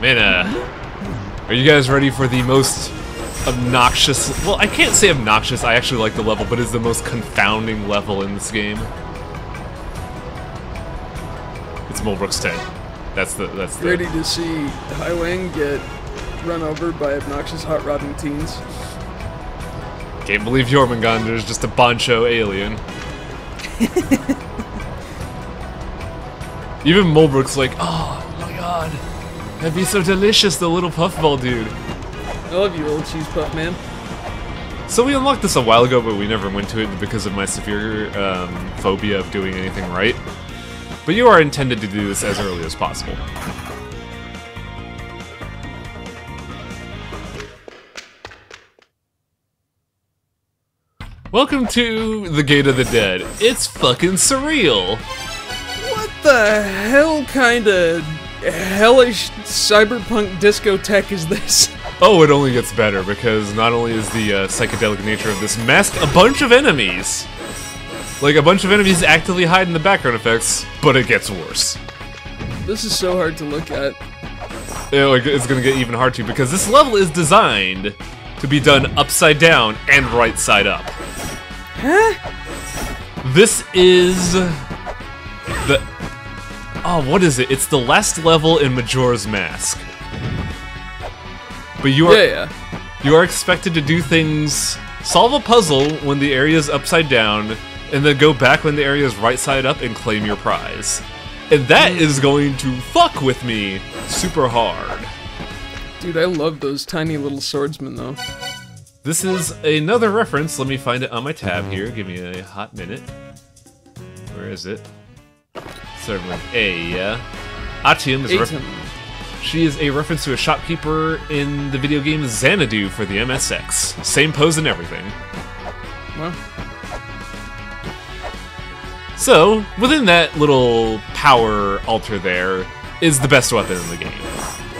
Man, are you guys ready for the most obnoxious... Well, I can't say obnoxious, I actually like the level, but it's the most confounding level in this game. It's Mulbrook's 10. That's the... Ready to see Highwang get run over by obnoxious hot rodding teens? Can't believe Jormungandr's just a boncho alien. Even Mulbrook's like, oh my god, that'd be so delicious, the little puffball dude. I love you, old cheese puff man. So we unlocked this a while ago, but we never went to it because of my severe phobia of doing anything right. But you are intended to do this as early as possible. Welcome to the Gate of the Dead. It's fucking surreal. What the hell kind of hellish cyberpunk discotech is this? Oh, it only gets better, because not only is the psychedelic nature of this mask a bunch of enemies, like a bunch of enemies actively hide in the background effects, but it gets worse. This is so hard to look at. It's gonna get even harder, because this level is designed to be done upside down and right side up. Huh? This is the... Oh, what is it? It's the last level in Majora's Mask. But you are you are expected to do things, solve a puzzle when the area is upside down, and then go back when the area is right side up and claim your prize. And that is going to fuck with me super hard. Dude, I love those tiny little swordsmen though. This is another reference. Let me find it on my tab here. Give me a hot minute. Where is it? Starting with A, yeah. Atium is she is a reference to a shopkeeper in the video game Xanadu for the MSX. Same pose and everything. Well. So, within that little power altar there is the best weapon in the game.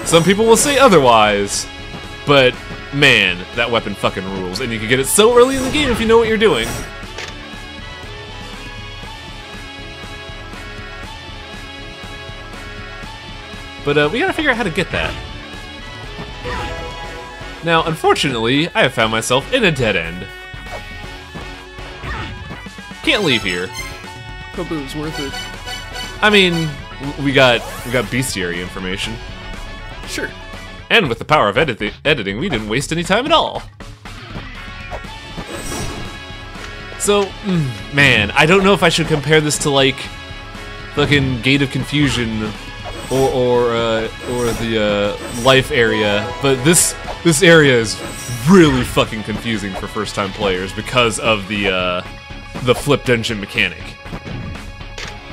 Some people will say otherwise, but man, that weapon fucking rules, and you can get it so early in the game if you know what you're doing. But we gotta figure out how to get that. Now, unfortunately, I have found myself in a dead end. Can't leave here. Hope it was worth it. I mean, we got bestiary information. Sure. And with the power of editing, we didn't waste any time at all. So, man, I don't know if I should compare this to, like, fucking Gate of Confusion or the life area, but this area is really fucking confusing for first-time players because of the flipped engine mechanic.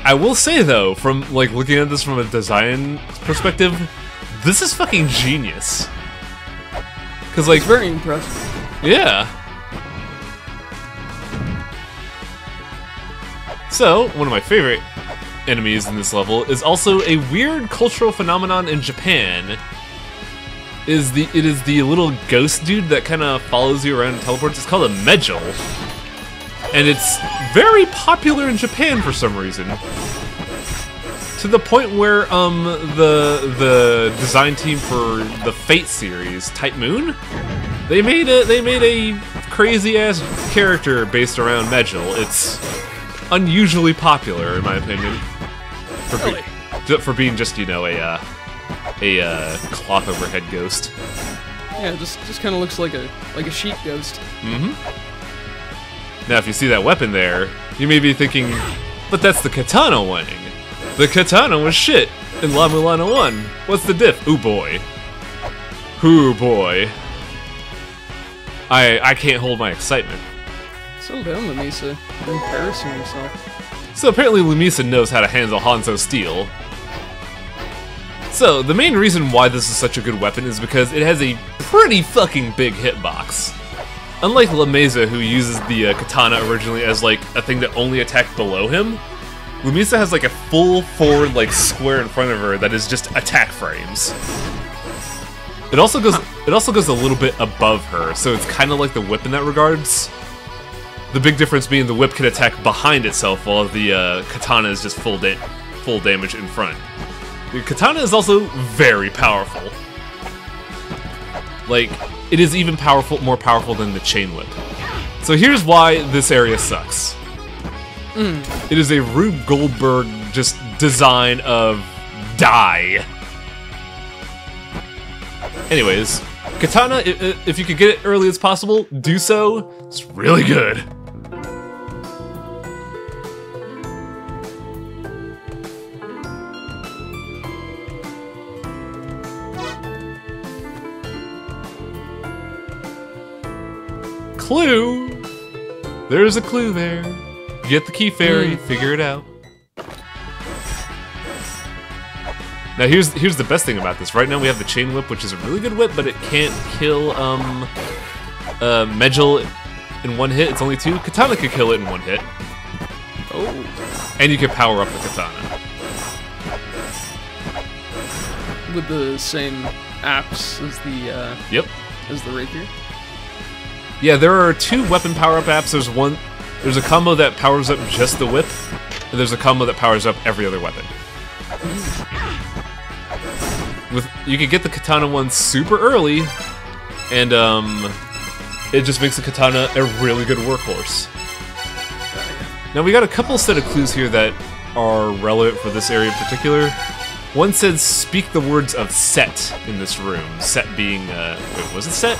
I will say though, from like looking at this from a design perspective, this is fucking genius. Cause like, it's very impressive. Yeah. So, one of my favorite enemies in this level is also a weird cultural phenomenon in Japan. It is the little ghost dude that kind of follows you around and teleports. It's called a Medjol. And it's very popular in Japan for some reason. To the point where the design team for the Fate series, Type Moon, they made a crazy ass character based around Medjol. It's unusually popular in my opinion. For being just, you know, a cloth overhead ghost. Yeah, just kind of looks like a sheep ghost. Mm-hmm. Now, if you see that weapon there, you may be thinking, but that's the katana wang. The katana was shit in La-Mulana 1. What's the diff? Ooh boy. Ooh boy. I can't hold my excitement. Settle down, Lamisa. You're embarrassing yourself. So apparently Lamisa knows how to handle Hanzo Steel. So, the main reason why this is such a good weapon is because it has a pretty fucking big hitbox. Unlike Lamesa, who uses the katana originally as like a thing that only attacked below him, Lamisa has like a full forward like square in front of her that is just attack frames. It also goes a little bit above her, so it's kind of like the whip in that regards. The big difference being the whip can attack behind itself while the katana is just full damage in front. The katana is also very powerful. Like, it is even more powerful than the chain whip. So here's why this area sucks. It is a Rube Goldberg just design of die. Anyways, katana, if you could get it early as possible, do so. It's really good. Clue! There's a clue there. Get the key fairy, figure it out. Now here's the best thing about this. Right now we have the chain whip, which is a really good whip, but it can't kill Medjol in one hit. It's only 2. Katana could kill it in 1 hit. Oh. And you can power up the katana. With the same apps as the Yep. as the rapier. Yeah, there are 2 weapon power-up apps. There's a combo that powers up just the whip, and there's a combo that powers up every other weapon. You can get the katana one super early, and it just makes the katana a really good workhorse. Now we got a couple set of clues here that are relevant for this area in particular. One says, speak the words of Set in this room. Set being, wait, was it Set?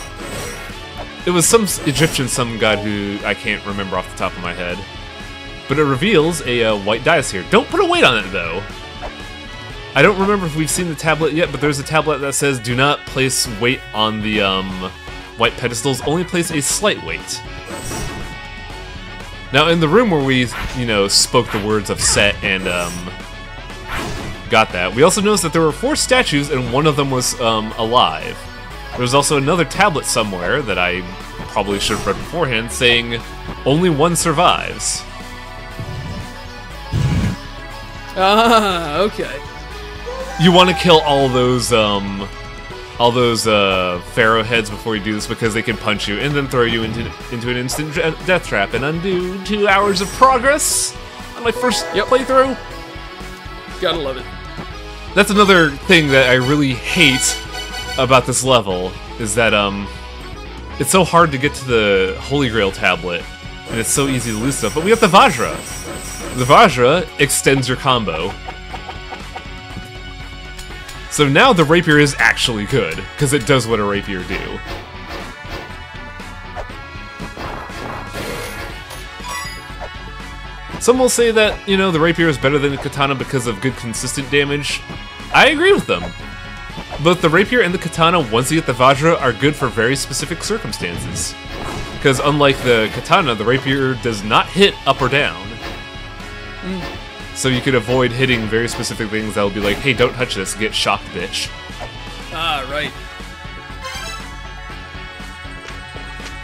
It was some Egyptian sun god who I can't remember off the top of my head. But it reveals a white dais here. Don't put a weight on it, though. I don't remember if we've seen the tablet yet, but there's a tablet that says, do not place weight on the white pedestals, only place a slight weight. Now, in the room where we, spoke the words of Set and got that, we also noticed that there were 4 statues and one of them was alive. There's also another tablet somewhere that I probably should have read beforehand saying, only one survives. Ah, okay. You want to kill all those pharaoh heads before you do this because they can punch you and then throw you into an instant death trap and undo 2 hours of progress on my first playthrough. Gotta love it. That's another thing that I really hate about this level, is that it's so hard to get to the Holy Grail tablet, and it's so easy to lose stuff, but we have the Vajra. The Vajra extends your combo. So now the rapier is actually good, because it does what a rapier do. Some will say that, the rapier is better than the katana because of good consistent damage. I agree with them. Both the rapier and the katana, once you get the Vajra, are good for very specific circumstances. Because unlike the katana, the rapier does not hit up or down. So you could avoid hitting very specific things that will be like, hey, don't touch this, get shocked, bitch. Ah, right.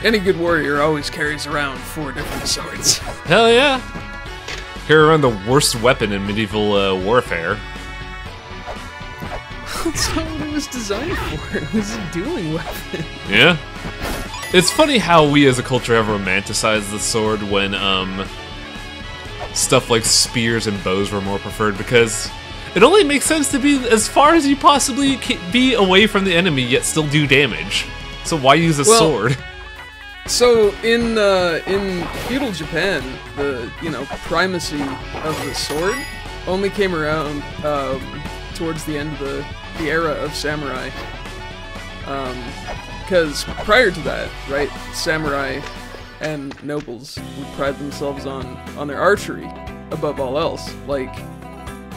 Any good warrior always carries around 4 different swords. Hell yeah! Carry around the worst weapon in medieval warfare. That's not what it was designed for. It was a dueling weapon. Yeah. It's funny how we as a culture have romanticized the sword when, stuff like spears and bows were more preferred, because it only makes sense to be as far as you possibly can be away from the enemy yet still do damage. So why use a sword? So in feudal Japan, the primacy of the sword only came around towards the end of the era of samurai. Because prior to that, right, samurai and nobles would pride themselves on their archery above all else. Like,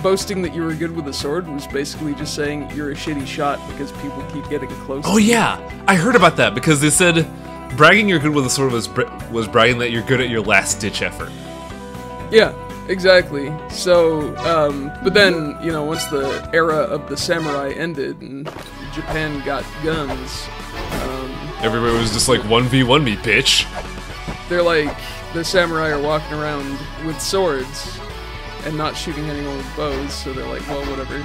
boasting that you were good with a sword was basically just saying you're a shitty shot because people keep getting close. Oh yeah, I heard about that because they said bragging you're good with a sword was bragging that you're good at your last ditch effort. Yeah, exactly. So, but then once the era of the samurai ended and Japan got guns, everybody was just like 1v1 me, bitch. They're like, the samurai are walking around with swords and not shooting anyone with bows, so they're like, well, whatever.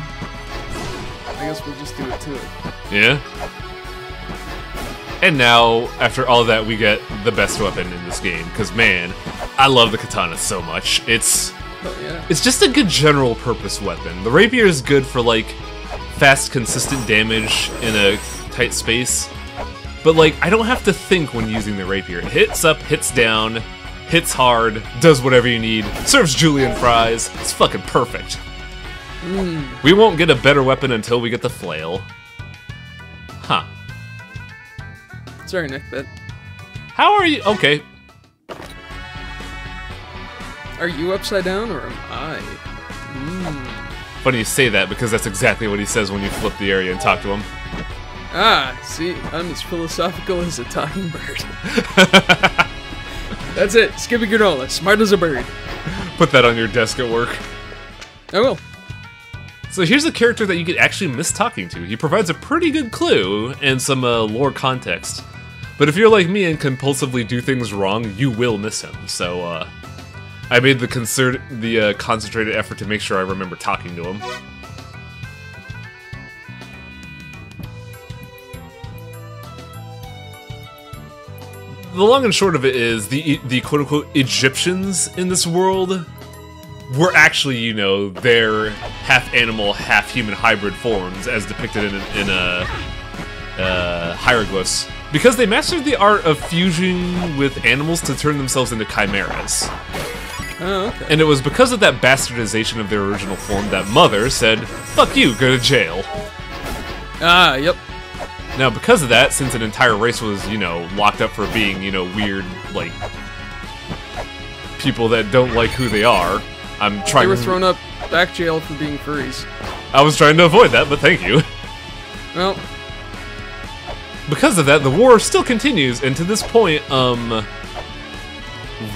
I guess we'll just do it to it. Yeah. And now, after all that, we get the best weapon in this game, because man, I love the katana so much. It's Oh, yeah. It's just a good general purpose weapon. The rapier is good for, like, fast, consistent damage in a tight space. But, like, I don't have to think when using the rapier. It hits up, hits down, hits hard, does whatever you need, serves julienne fries. It's fucking perfect. We won't get a better weapon until we get the flail. Huh. Sorry, Nick, but... How are you? Okay. Are you upside down, or am I? Funny you say that, because that's exactly what he says when you flip the area and talk to him. Ah, see, I'm as philosophical as a talking bird. That's it, Skippy Granola, smart as a bird. Put that on your desk at work. I will. So here's a character that you could actually miss talking to. He provides a pretty good clue and some lore context. But if you're like me and compulsively do things wrong, you will miss him. So, I made the concentrated effort to make sure I remember talking to him. The long and short of it is, the quote-unquote Egyptians in this world were actually, you know, their half-animal, half-human hybrid forms, as depicted in hieroglyphs. Because they mastered the art of fusing with animals to turn themselves into chimeras. Oh, okay. And it was because of that bastardization of their original form that Mother said, "Fuck you, go to jail." Ah, yep. Now, because of that, since an entire race was, you know, locked up for being, you know, weird, like, people that don't like who they are, I'm trying. They were thrown up back jail for being furries. I was trying to avoid that, but thank you. Well, because of that, the war still continues, and to this point,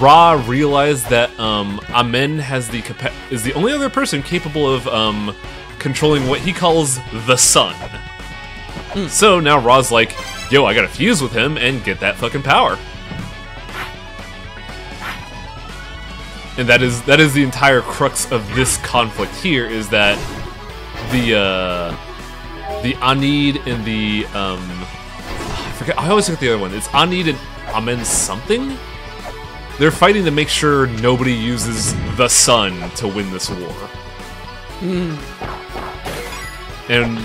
Ra realized that Amen has is the only other person capable of controlling what he calls the sun. So now Ra's like, yo, I gotta fuse with him and get that fucking power. And that is the entire crux of this conflict here, is that the Anid and the I forget, I always forget the other one. It's Anid and Amen something? They're fighting to make sure nobody uses the sun to win this war. And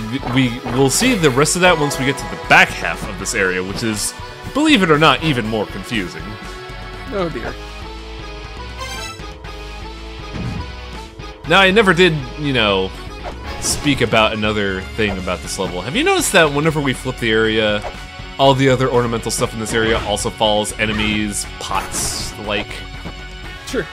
we'll see the rest of that once we get to the back half of this area, which is, believe it or not, even more confusing. oh dear. Now, I never did, you know, speak about another thing about this level. Have you noticed that whenever we flip the area, all the other ornamental stuff in this area also follows enemies, pots, like... Sure.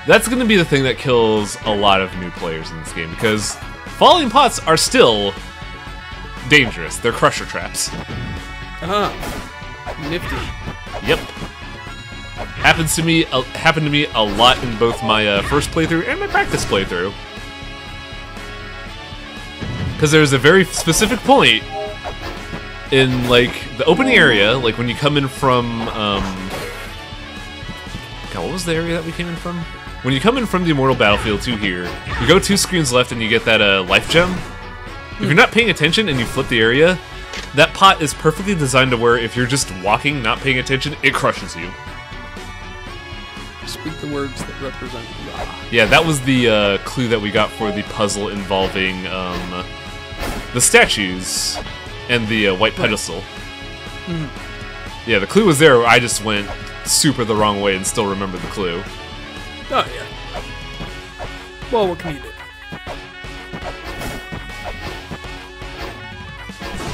That's gonna be the thing that kills a lot of new players in this game, because falling pots are still dangerous. They're crusher traps. Nifty. Yep. Happened to me a lot in both my first playthrough and my practice playthrough. Because there's a very specific point in, like, the opening area, like when you come in from, God, what was the area that we came in from? When you come in from the Immortal Battlefield to here, you go 2 screens left and you get that life gem. If you're not paying attention and you flip the area, that pot is perfectly designed to where if you're just walking, not paying attention, it crushes you. Speak the words that represent Ra. Yeah, that was the clue that we got for the puzzle involving the statues and the white pedestal. Yeah, the clue was there. I just went super the wrong way and still remember the clue. Oh, yeah. Well, what can you do?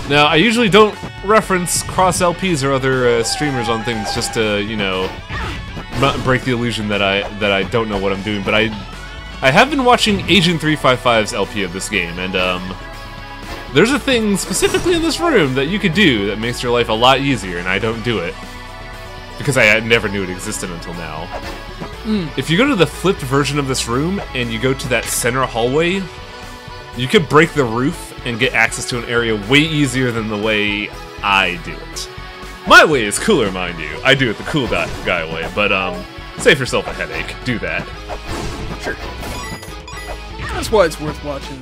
Now, I usually don't reference cross LPs or other streamers on things just to, you know, break the illusion that I don't know what I'm doing, but I have been watching Agent 355's LP of this game, and there's a thing specifically in this room that you could do that makes your life a lot easier, and I don't do it. Because I never knew it existed until now. If you go to the flipped version of this room, and you go to that center hallway, you could break the roof and get access to an area way easier than the way I do it. My way is cooler, mind you. I do it the cool guy way, but save yourself a headache. Do that. Sure. That's why it's worth watching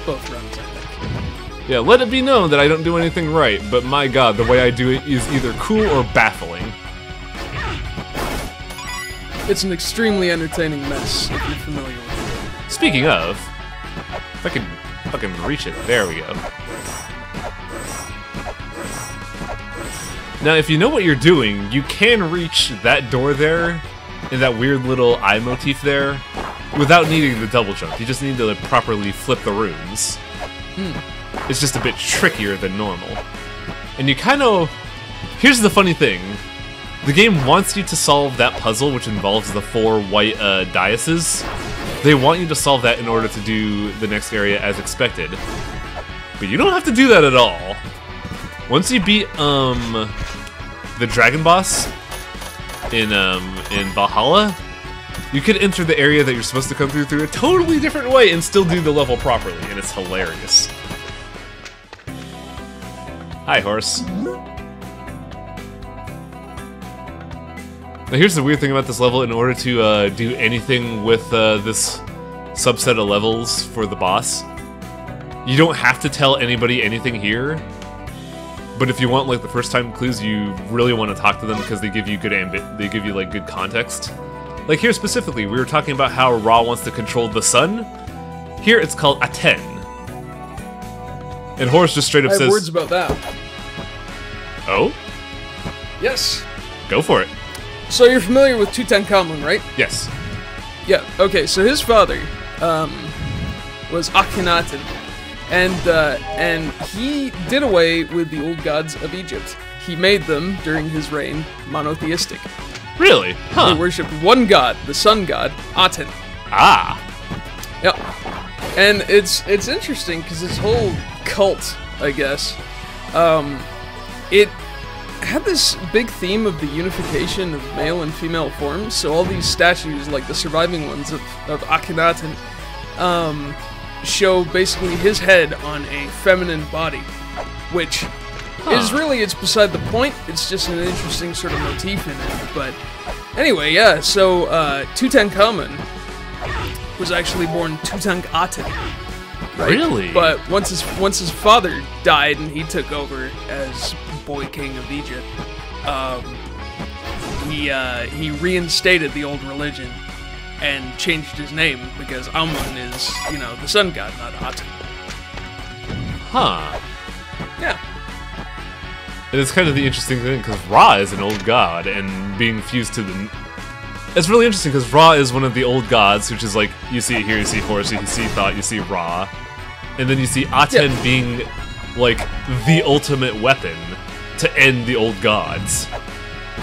both runs, I think. Yeah, let it be known that I don't do anything right, but my god, the way I do it is either cool or baffling. It's an extremely entertaining mess if you're familiar with it. Speaking of, if I can fucking reach it, there we go. Now, if you know what you're doing, you can reach that door there, and that weird little eye motif there, without needing the double jump. You just need to like, properly flip the runes. It's just a bit trickier than normal. And you kind of... Here's the funny thing. The game wants you to solve that puzzle, which involves the 4 white dioceses. They want you to solve that in order to do the next area as expected. But you don't have to do that at all. Once you beat the dragon boss in Valhalla, you could enter the area that you're supposed to come through a totally different way and still do the level properly, and it's hilarious. Hi, horse. Now here's the weird thing about this level. In order to do anything with this subset of levels for the boss, you don't have to tell anybody anything here. But if you want like the first time clues, you really want to talk to them because they give you good like good context. Like here specifically, we were talking about how Ra wants to control the sun. Here it's called Aten. And Horus just straight up says... I have words about that. Oh? Yes. Go for it. So you're familiar with Tutankhamun, right? Yes. Yeah, okay, so his father was Akhenaten. And he did away with the old gods of Egypt. He made them, during his reign, monotheistic. Really? Huh. They worshipped one god, the sun god, Aten. Ah. Yep. And it's interesting because this whole cult, I guess, it had this big theme of the unification of male and female forms. So all these statues, like the surviving ones of Akhenaten, show basically his head on a feminine body, which is really, it's beside the point. It's just an interesting sort of motif in it. But anyway, yeah, so Tutankhamun was actually born Tutankhaten. Right? Really? But once his father died and he took over as boy king of Egypt, he reinstated the old religion and changed his name because Amun is, you know, the sun god, not Aten. Huh. Yeah. And it's kind of the interesting thing because Ra is an old god and being fused to the... It's really interesting because Ra is one of the old gods, which is like, you see it here, you see Horus, you see Thoth, you see Ra. And then you see Aten being like the ultimate weapon to end the old gods.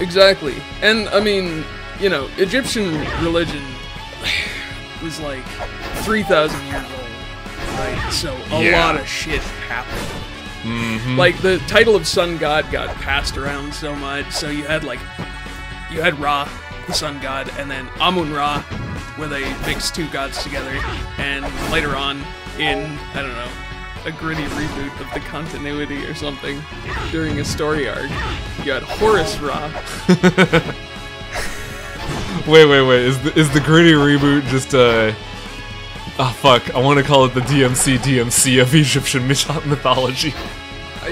Exactly. And I mean, you know, Egyptian religion was like 3,000 years old, right? So a lot of shit happened. Like the title of sun god got passed around so much. So you had Ra, the sun god, and then Amun-Ra, where they mixed two gods together. And later on, in, I don't know, a gritty reboot of the continuity or something, during a story arc, you had Horus-Ra. Wait. Is the gritty reboot just oh fuck, I want to call it the DMC of Egyptian mythology.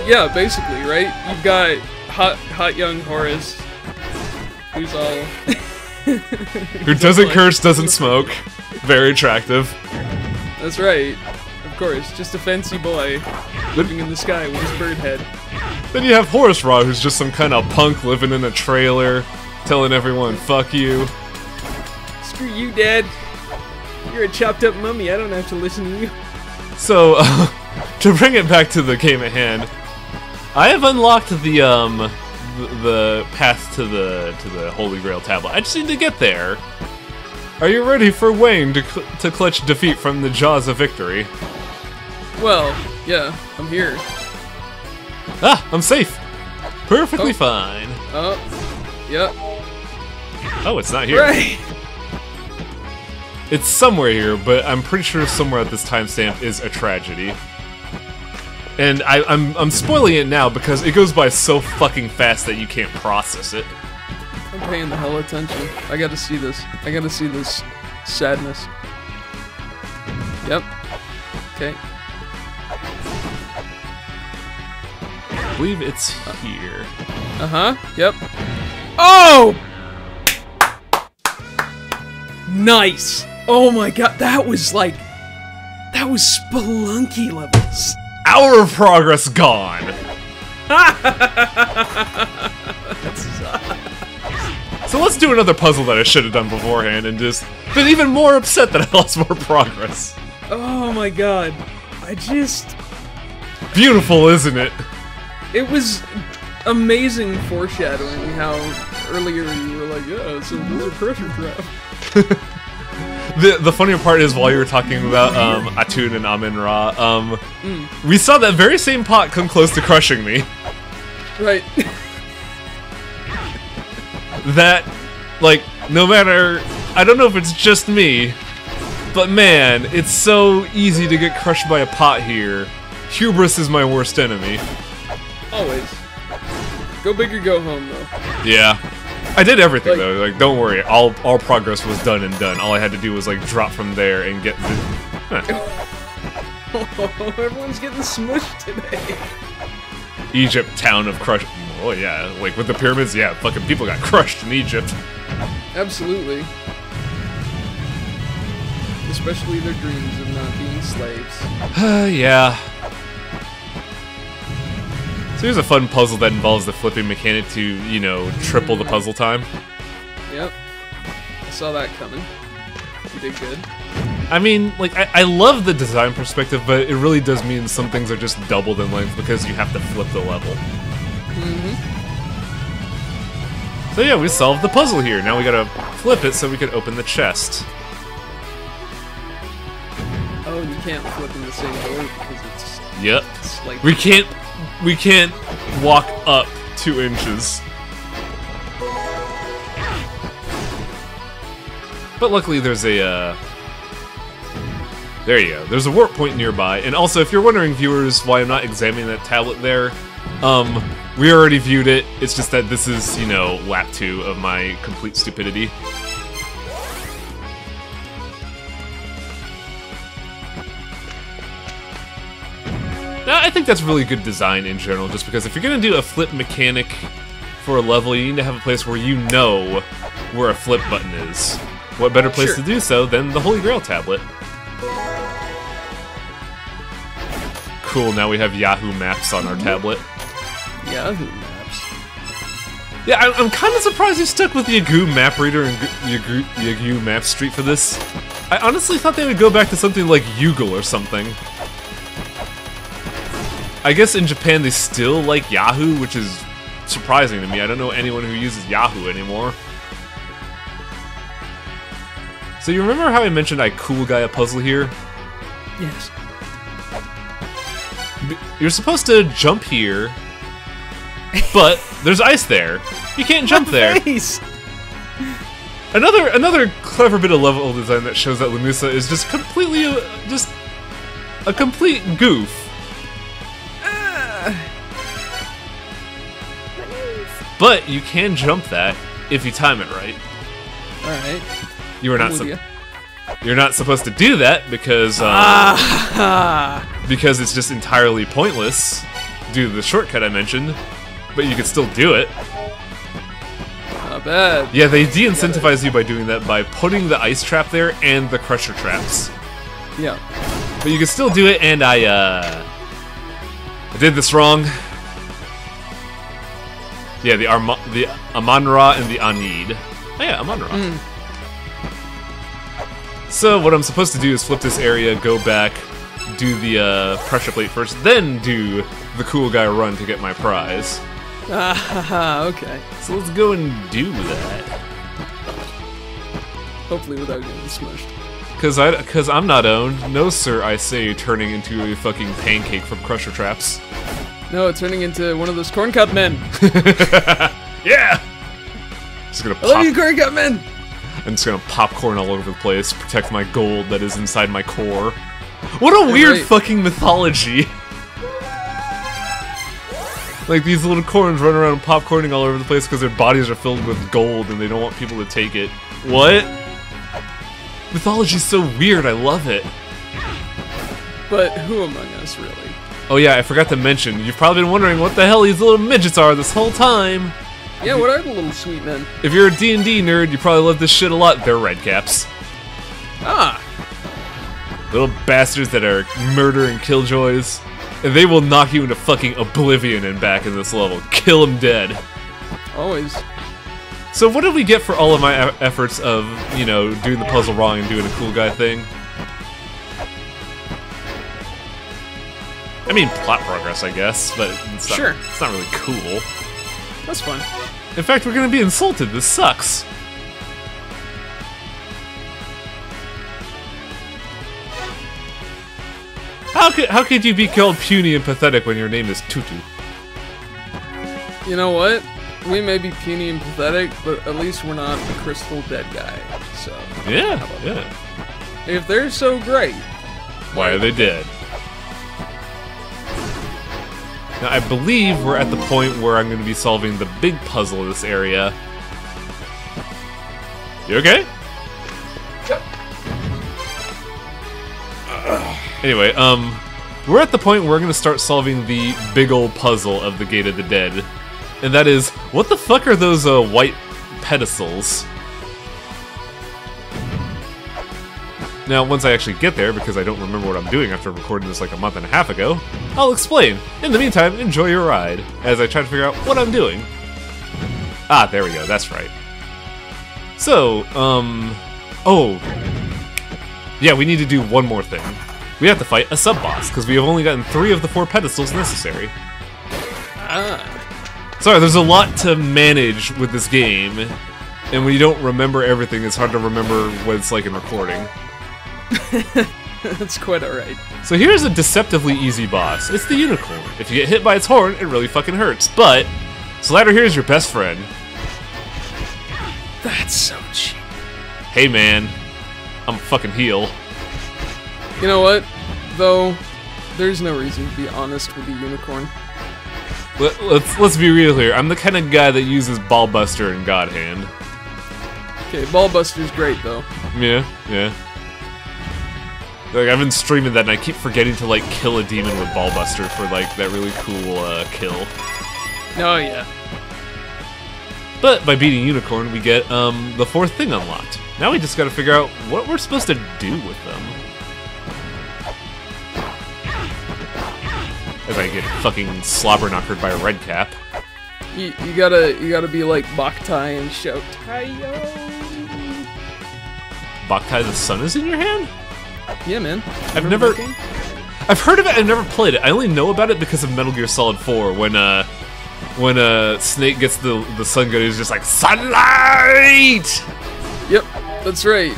Yeah, basically, right? You've got hot young Horus, who's all... Who doesn't curse, doesn't smoke. Very attractive. That's right. Of course, just a fancy boy living in the sky with his bird head. Then you have Horus-Ra, who's just some kind of punk living in a trailer, telling everyone, fuck you. Screw you, Dad. You're a chopped up mummy, I don't have to listen to you. So, to bring it back to the game at hand, I have unlocked the path to the Holy Grail tablet. I just need to get there. Are you ready for Wayne to clutch defeat from the jaws of victory? Well, yeah, I'm here. Ah, I'm safe. Perfectly fine. Oh, yeah. Oh, it's not here. Right. It's somewhere here, but I'm pretty sure somewhere at this timestamp is a tragedy. And I'm spoiling it now because it goes by so fucking fast that you can't process it. I'm paying the hell attention. I gotta see this. I gotta see this sadness. Yep. Okay. I believe it's here. Uh-huh. Yep. Oh! Nice! Oh my god, that was Spelunky levels. Hour of progress gone. So let's do another puzzle that I should have done beforehand and just been even more upset that I lost more progress. Oh my god. Beautiful, isn't it? It was amazing foreshadowing how earlier you were like, yeah, so those are pressure trap. The funnier part is while you were talking about Atun and Amin-Ra, we saw that very same pot come close to crushing me. Right. That, like, no matter, I don't know if it's just me, but man, it's so easy to get crushed by a pot here. Hubris is my worst enemy. Always. Go big or go home, though. Yeah. I did everything, though. Like, don't worry. All progress was done and done. All I had to do was, like, drop from there and get the... Oh, everyone's getting smushed today. Egypt, town of crush... Oh, yeah. Like, with the pyramids, yeah, fucking people got crushed in Egypt. Absolutely. Especially their dreams of not being slaves. Yeah. So here's a fun puzzle that involves the flipping mechanic to, you know, triple the puzzle time. Yep. I saw that coming. You did good. I mean, like, I love the design perspective, but it really does mean some things are just doubled in length because you have to flip the level. So yeah, we solved the puzzle here. Now we gotta flip it so we can open the chest. Oh, you can't flip in the same door because it's... Yep. It's like... We can't walk up 2 inches. But luckily there's a, there you go. There's a warp point nearby. And also, if you're wondering, viewers, why I'm not examining that tablet there, we already viewed it. It's just that this is, you know, lap 2 of my complete stupidity. Now, I think that's really good design in general, just because if you're gonna do a flip mechanic for a level, you need to have a place where you know where a flip button is. What better place to do so than the Holy Grail tablet? Cool, now we have Yahoo Maps on our tablet. Yahoo Maps. Yeah, I'm kind of surprised you stuck with Yagoo Map Reader and Yagoo Map Street for this. I honestly thought they would go back to something like Yugle or something. I guess in Japan they still like Yahoo, which is surprising to me. I don't know anyone who uses Yahoo anymore. So you remember how I mentioned I cool guy a puzzle here? Yes. You're supposed to jump here, but there's ice there. You can't jump there. Another clever bit of level design that shows that Lamusa is just completely just a complete goof. But you can jump that if you time it right. Alright. You're not supposed to do that because because it's just entirely pointless due to the shortcut I mentioned. But you can still do it. Not bad. Yeah, they de-incentivize you by doing that by putting the ice trap there and the crusher traps. Yeah. But you can still do it, and I did this wrong. Yeah, the Aman-Ra and the Anid. Oh yeah, Aman-Ra. So what I'm supposed to do is flip this area, go back, do the pressure plate first, then do the cool guy run to get my prize. Okay. So let's go and do that. Hopefully without getting smushed. Cause I'm not owned. No sir, I say, turning into a fucking pancake from crusher traps. No, turning into one of those corn cup men. Yeah! Just gonna I love you, corn cup men! I'm just gonna popcorn all over the place, protect my gold that is inside my core. What a weird fucking mythology! Like, these little corns run around popcorning all over the place because their bodies are filled with gold and they don't want people to take it. What? Mythology's so weird, I love it. But who among us, really? Oh yeah, I forgot to mention, you've probably been wondering what the hell these little midgets are this whole time. Yeah, what are the little sweet men? If you're a D&D nerd, you probably love this shit a lot. They're redcaps. Ah! Little bastards that are murdering killjoys. And they will knock you into fucking oblivion and back in this level. Kill them dead. Always. So what did we get for all of my efforts of, you know, doing the puzzle wrong and doing a cool guy thing? I mean, plot progress, I guess, but it's not, Sure. It's not really cool. That's fun. In fact, we're gonna be insulted. This sucks. How could you be called puny and pathetic when your name is Tutu? You know what? We may be puny and pathetic, but at least we're not the Crystal Dead guy. So Yeah, yeah. if they're so great, Why are they dead? Now, I believe we're at the point where I'm going to be solving the big puzzle of this area. You okay? Anyway, we're at the point where we're going to start solving the big ol' puzzle of the Gate of the Dead. And that is, what the fuck are those white pedestals? Now, once I actually get there, because I don't remember what I'm doing after recording this like a month and a half ago, I'll explain. In the meantime, enjoy your ride, as I try to figure out what I'm doing. Ah, there we go, that's right. So, oh. Yeah, we need to do one more thing. We have to fight a sub-boss, because we have only gotten 3 of the 4 pedestals necessary. Sorry, there's a lot to manage with this game, and when you don't remember everything, it's hard to remember what it's like in recording. that's quite alright. So here's a deceptively easy boss. It's the unicorn. If you get hit by its horn, it really fucking hurts, but Slider here is your best friend. That's so cheap. Hey man, I'm a fucking heel. You know what? Though, there's no reason to be honest with the unicorn. Let's be real here. I'm the kind of guy that uses Ballbuster and God Hand. Okay, Ballbuster's great though. Yeah, yeah. Like, I've been streaming that and I keep forgetting to, like, kill a demon with Ballbuster for, like, that really cool, kill. Oh yeah. But by beating Unicorn, we get, the 4th thing unlocked. Now we just gotta figure out what we're supposed to do with them. As I get fucking slobber-knockered by a red cap. You gotta be like Boktai and shout Taiyo. Boktai the Sun is in your hand? Yeah, man. I've Remember never... that game? I've heard of it, I've never played it. I only know about it because of Metal Gear Solid 4, when Snake gets the sun gun, he's just like, sunlight! Yep, that's right.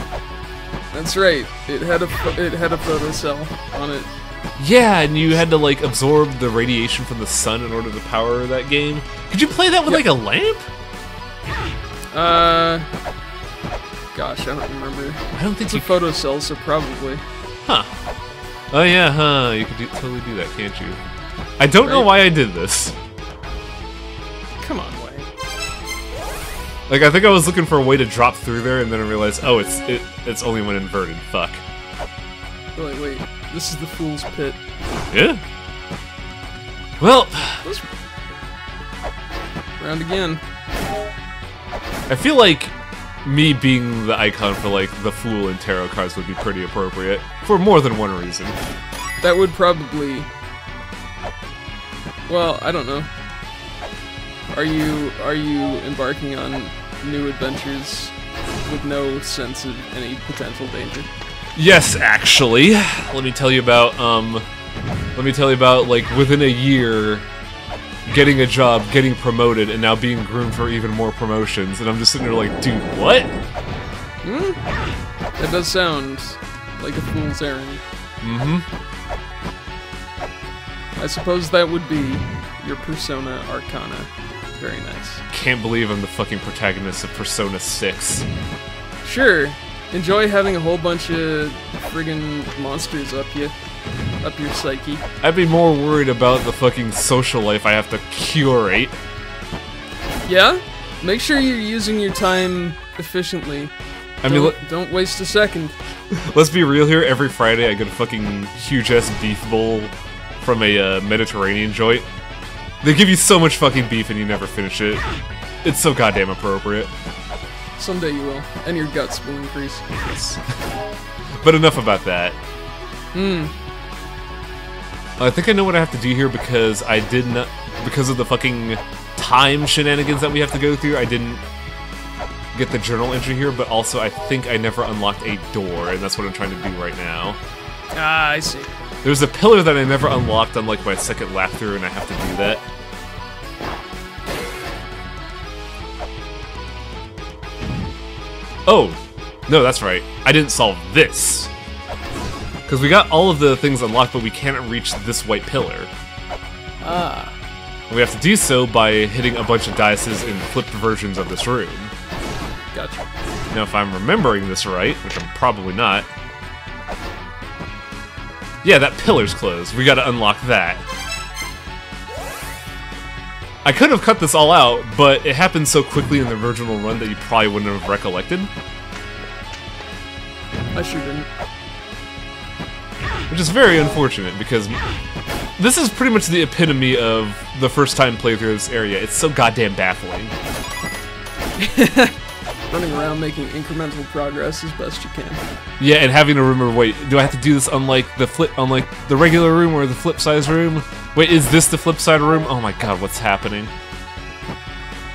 That's right. It had a photocell on it. Yeah, and you had to, like, absorb the radiation from the sun in order to power that game. Could you play that with, like, a lamp? Gosh, I don't remember. I don't think It's a you... photocell, so probably. Huh. Oh yeah, huh, you could totally do that, can't you? I don't know why I did this. Come on, Way. Like, I think I was looking for a way to drop through there, and then I realized, oh, it's only when inverted, fuck. Wait, this is the Fool's Pit. Yeah? Well... Round again. I feel like me being the icon for, like, the Fool and Tarot cards would be pretty appropriate, for more than one reason. That would probably... Well, I don't know. Are you embarking on new adventures with no sense of any potential danger? Yes, actually. Let me tell you about, like, within a year, getting a job, getting promoted, and now being groomed for even more promotions, and I'm just sitting there like, dude, what? That does sound like a fool's errand. Mm-hmm. I suppose that would be your Persona Arcana. Very nice. Can't believe I'm the fucking protagonist of Persona 6. Sure. Enjoy having a whole bunch of friggin' monsters up your psyche. I'd be more worried about the fucking social life I have to curate. Yeah? Make sure you're using your time efficiently. I mean, don't waste a second. let's be real here. Every Friday I get a fucking huge-ass beef bowl from a Mediterranean joint. They give you so much fucking beef and you never finish it. It's so goddamn appropriate. Someday you will, and your guts will increase. Yes. But enough about that. Hmm. I think I know what I have to do here because I did not... Because of the fucking time shenanigans that we have to go through, I didn't get the journal entry here, but also I think I never unlocked a door, and that's what I'm trying to do right now. Ah, I see. There's a pillar that I never unlocked on like my second lap through, and I have to do that. Oh! No, that's right. I didn't solve this. Because we got all of the things unlocked, but we can't reach this white pillar. Ah. And we have to do so by hitting a bunch of dices in flipped versions of this room. Gotcha. Now, if I'm remembering this right, which I'm probably not... Yeah, that pillar's closed. We gotta unlock that. I could have cut this all out, but it happened so quickly in the original run that you probably wouldn't have recollected. I sure didn't. Which is very unfortunate, because this is pretty much the epitome of the first time playthrough of this area. It's so goddamn baffling. Running around making incremental progress as best you can. Yeah, and having to remember, wait, do I have to do this unlike the regular room or the flip size room? Wait, is this the flip side room? Oh my god, what's happening?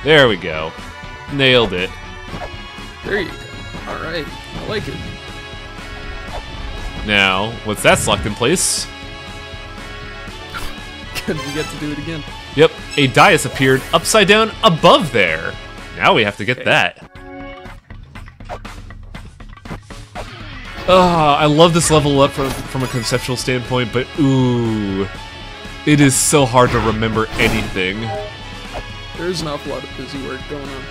There we go. Nailed it. There you go. Alright, I like it. Now, once that's locked in place... Good, you get to do it again. Yep, a dais appeared upside down above there. Now we have to get that. I love this level up from a conceptual standpoint, but ooh, it is so hard to remember anything. There's an awful lot of busy work going on.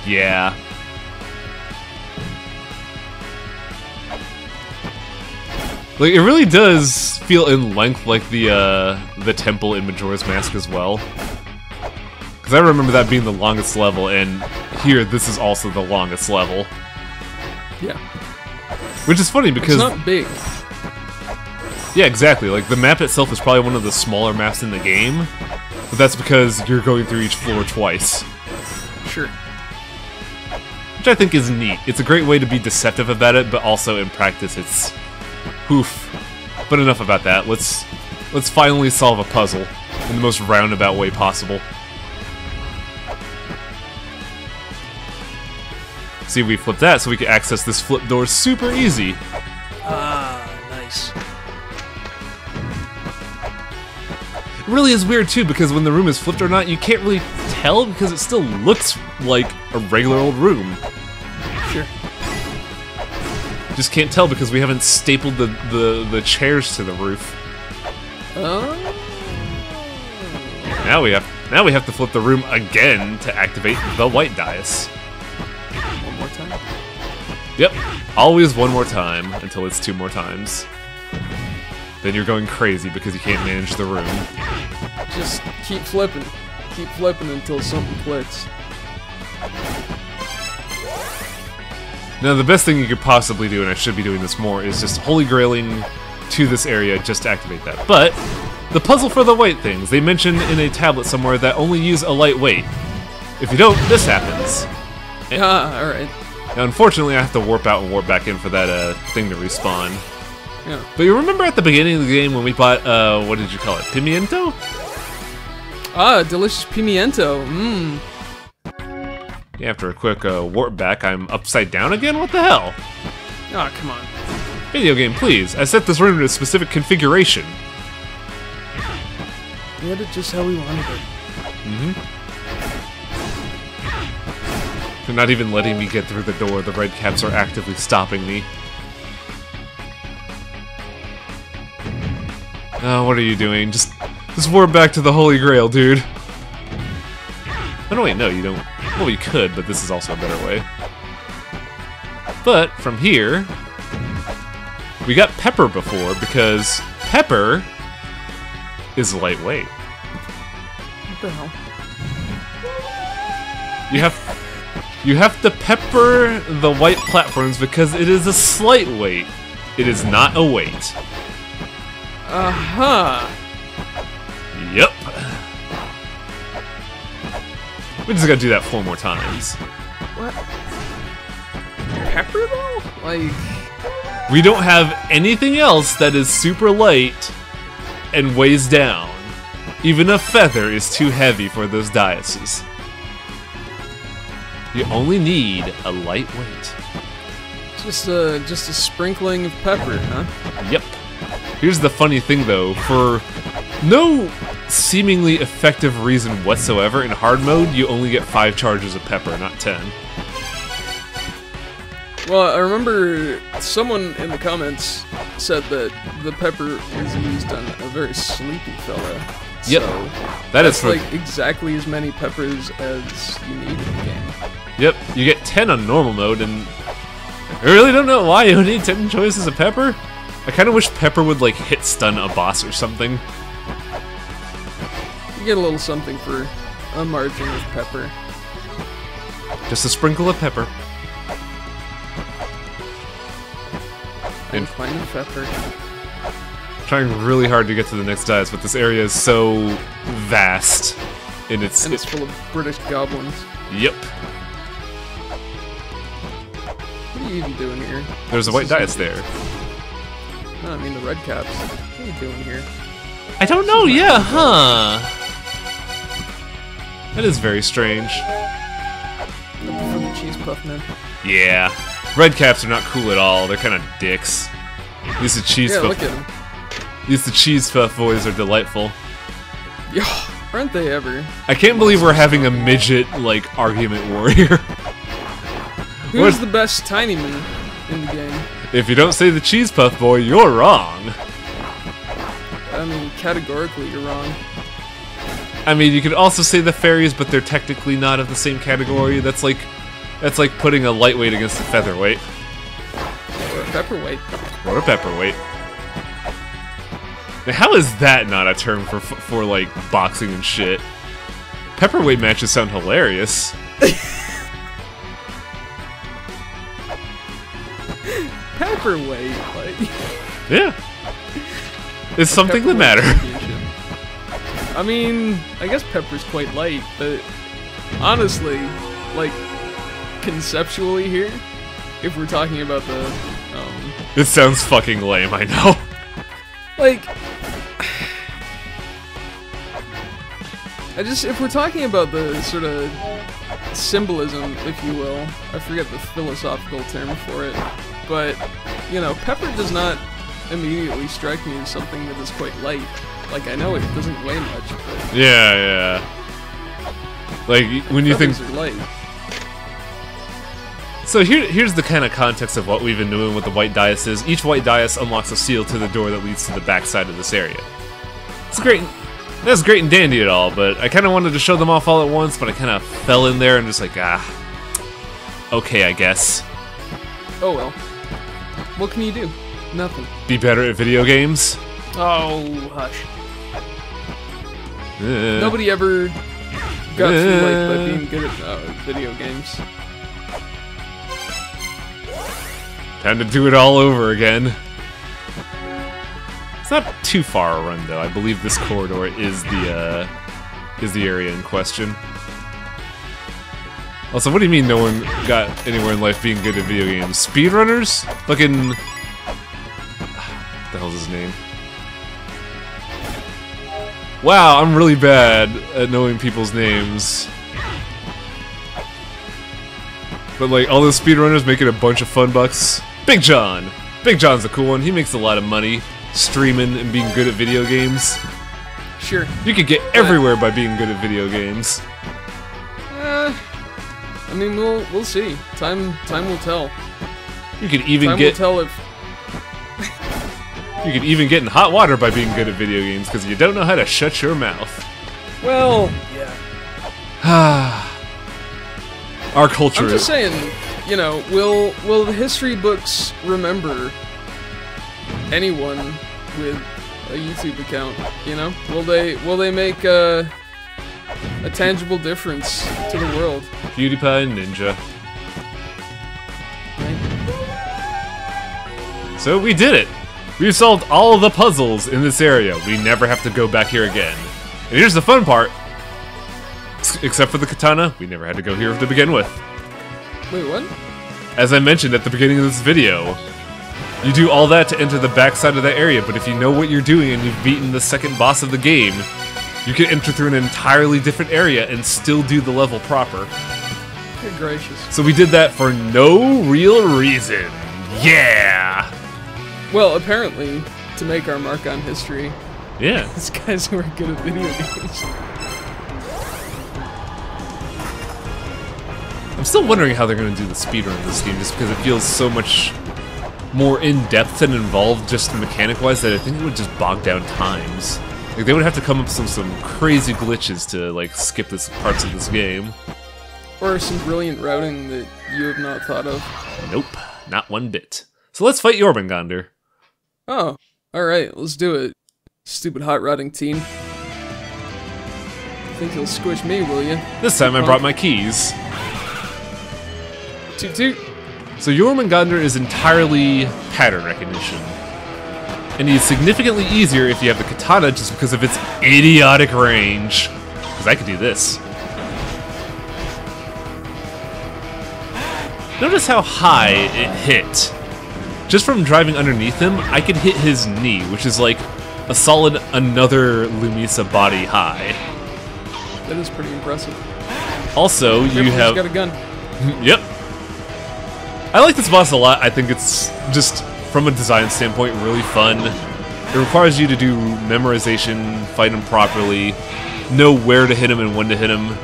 Yeah. Like, it really does feel in length like the temple in Majora's Mask as well. Because I remember that being the longest level, and here, this is also the longest level. Yeah. Which is funny because... It's not big. Yeah, exactly. Like, the map itself is probably one of the smaller maps in the game, but that's because you're going through each floor twice. Sure. Which I think is neat. It's a great way to be deceptive about it, but also in practice it's... Oof. But enough about that. Let's finally solve a puzzle in the most roundabout way possible. See, we flipped that so we can access this flip door super easy. Ah, nice. It really is weird too, because when the room is flipped or not, you can't really tell because it still looks like a regular old room. Sure. Just can't tell because we haven't stapled the chairs to the roof. Oh. Now we have to flip the room again to activate the white dais. One more time. Yep, always one more time until it's two more times. Then you're going crazy because you can't manage the room. Just keep flipping until something clicks. Now, the best thing you could possibly do, and I should be doing this more, is just holy grailing to this area just to activate that. But, the puzzle for the white things, they mention in a tablet somewhere that only use a light weight. If you don't, this happens. Alright. Now, unfortunately, I have to warp out and warp back in for that thing to respawn. Yeah. But you remember at the beginning of the game when we bought, what did you call it, pimiento? Ah, delicious pimiento. Mmm. Yeah, after a quick warp back, I'm upside down again? What the hell? Ah, come on. Video game, please. I set this room to a specific configuration. We had it just how we wanted it. Mm-hmm. They're not even letting me get through the door. The red caps are actively stopping me. Oh, what are you doing? Just warp back to the Holy Grail, dude. Oh, no, wait, no, you don't. Well, you could, but this is also a better way. But, from here, we got Pepper before, because Pepper is lightweight. What the hell? You have to pepper the white platforms because it is a slight weight. It is not a weight. Uh-huh. Yep. We just gotta do that 4 more times. What? Pepper, though? Like... We don't have anything else that is super light and weighs down. Even a feather is too heavy for those dioceses. You only need a lightweight. Just a sprinkling of pepper, huh? Yep. Here's the funny thing though, for no seemingly effective reason whatsoever, in hard mode you only get 5 charges of pepper, not 10. Well, I remember someone in the comments said that the pepper is used on a very sleepy fella. Yep. So that is like exactly as many peppers as you need in the game. Yep, you get 10 on normal mode, and I really don't know why you need 10 choices of pepper. I kind of wish pepper would like hit stun a boss or something. You get a little something for a margin of pepper. Just a sprinkle of pepper. And pint of pepper. Trying really hard to get to the next dice, but this area is so vast. And it's full of British goblins. Yep. What are you even doing here? There's a white dice there. No, I mean the red caps. What are you doing here? I don't know, yeah, huh? That is very strange. For the cheese puff man. Yeah. Red caps are not cool at all, they're kind of dicks. These the cheese puff. Look at them. These the cheese puff boys are delightful. Yeah, aren't they ever? I can't believe we're having a midget, like, argument war here. Who's the best tiny man in the game? If you don't say the cheese puff boy, you're wrong. I mean, categorically, you're wrong. I mean, you could also say the fairies, but they're technically not of the same category. That's like putting a lightweight against a featherweight. Or a pepperweight. Or a pepperweight. Now, how is that not a term for like boxing and shit? Pepperweight matches sound hilarious. Pepperweight, like. Yeah. It's something to matter. I mean, I guess pepper's quite light, but honestly, like, conceptually here, if we're talking about the, It sounds fucking lame, I know. Like, if we're talking about the sort of symbolism, if you will, I forget the philosophical term for it, but, you know, pepper does not immediately strike me as something that is quite light. Like, I know it doesn't weigh much, but... Yeah. Like, when you think... Peppers are light. So here's the kind of context of what we've been doing with the white dioceses. Each white diocese unlocks a seal to the door that leads to the back side of this area. It's great. That's great and dandy at all, but I kind of wanted to show them off all at once, but I kind of fell in there and just like, okay, I guess. Oh well. What can you do? Nothing. Be better at video games? Oh, hush. Nobody ever got through life by being good at video games. Time to do it all over again. It's not too far a run, though. I believe this corridor is the area in question. Also, what do you mean no one got anywhere in life being good at video games? Speedrunners? Fucking... What the hell's his name? Wow, I'm really bad at knowing people's names. But like, all those speedrunners making a bunch of fun bucks. Big John! Big John's a cool one. He makes a lot of money streaming and being good at video games. Sure. You could get everywhere by being good at video games. I mean, we'll see. Time will tell. You could even Time will tell if... You could even get in hot water by being good at video games, because you don't know how to shut your mouth. Well, yeah. Our culture. I'm just saying, you know, will the history books remember anyone with a YouTube account? You know, will they make a tangible difference to the world? PewDiePie Ninja. Right. So we did it. We've solved all of the puzzles in this area. We never have to go back here again. And here's the fun part. Except for the katana, we never had to go here to begin with. Wait, what? As I mentioned at the beginning of this video, You do all that to enter the backside of that area, but if you know what you're doing and you've beaten the second boss of the game, you can enter through an entirely different area and still do the level proper. Good gracious. So we did that for no real reason. Yeah! Well, apparently, to make our mark on history, Yeah. these guys were good at video games. I'm still wondering how they're going to do the speedrun of this game, just because it feels so much more in-depth and involved just mechanic-wise that I think it would just bog down times. Like, they would have to come up with some crazy glitches to, like, skip this parts of this game. Or some brilliant routing that you have not thought of. Nope, not one bit. So let's fight Jormungandr. Oh, alright, let's do it. Stupid hot rodding teen. Think you'll squish me, will you? This time I brought my keys. Toot toot. So Jormungandr is entirely pattern recognition. And he's significantly easier if you have the katana just because of its idiotic range. Because I could do this. Notice how high it hit. Just from driving underneath him, I could hit his knee, which is like a solid another Lumisa body high. That is pretty impressive. Also, you have... got a gun. Yep. I like this boss a lot. I think it's just, from a design standpoint, really fun. It requires you to do memorization, fight him properly, know where to hit him and when to hit him.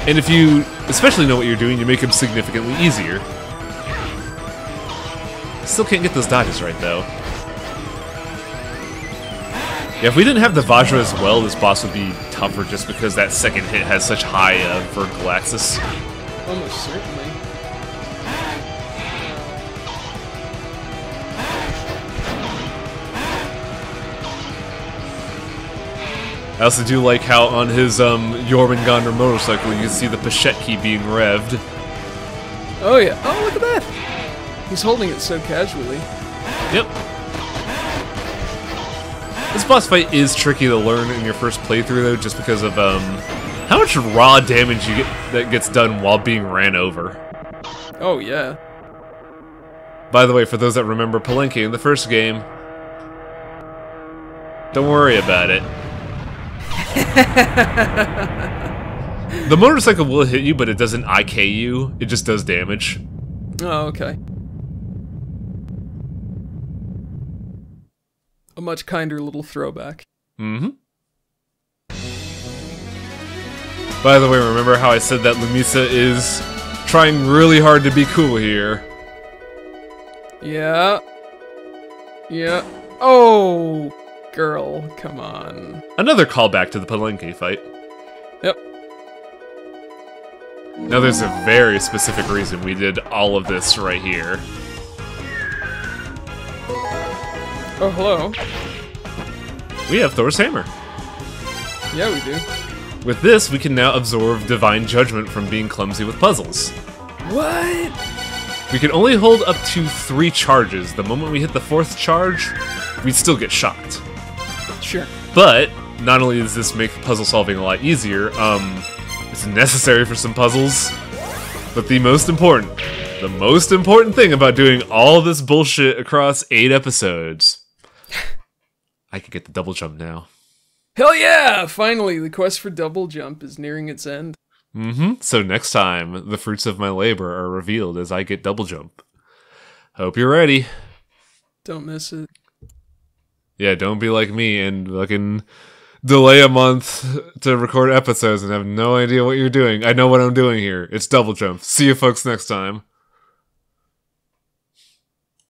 And if you especially know what you're doing, you make him significantly easier. Still can't get those dodges right, though. Yeah, if we didn't have the Vajra as well, this boss would be tougher just because that second hit has such high vertical axis. Almost certainly. I also do like how on his Jormungandr motorcycle you can see the pochette key being revved. Oh yeah. Oh, look at that! He's holding it so casually. Yep. This boss fight is tricky to learn in your first playthrough though, just because of how much raw damage you get that gets done while being ran over. Oh yeah. By the way, for those that remember Palenque in the first game, don't worry about it. The motorcycle will hit you, but it doesn't IK you. It just does damage. Oh, okay. A much kinder little throwback. Mm-hmm. By the way, remember how I said that Lumisa is trying really hard to be cool here? Yeah. Yeah. Oh, girl, come on. Another callback to the Palenque fight. Yep. Now there's a very specific reason we did all of this right here. Oh, hello. We have Thor's hammer. Yeah, we do. With this, we can now absorb Divine Judgment from being clumsy with puzzles. What? We can only hold up to 3 charges. The moment we hit the 4th charge, we'd still get shocked. Sure. But, not only does this make puzzle solving a lot easier, it's necessary for some puzzles, but the most important thing about doing all this bullshit across 8 episodes, I could get the double jump now. Hell yeah! Finally, the quest for double jump is nearing its end. Mm-hmm. So next time, the fruits of my labor are revealed as I get double jump. Hope you're ready. Don't miss it. Yeah, don't be like me and fucking delay a month to record episodes and have no idea what you're doing. I know what I'm doing here. It's double jump. See you folks next time.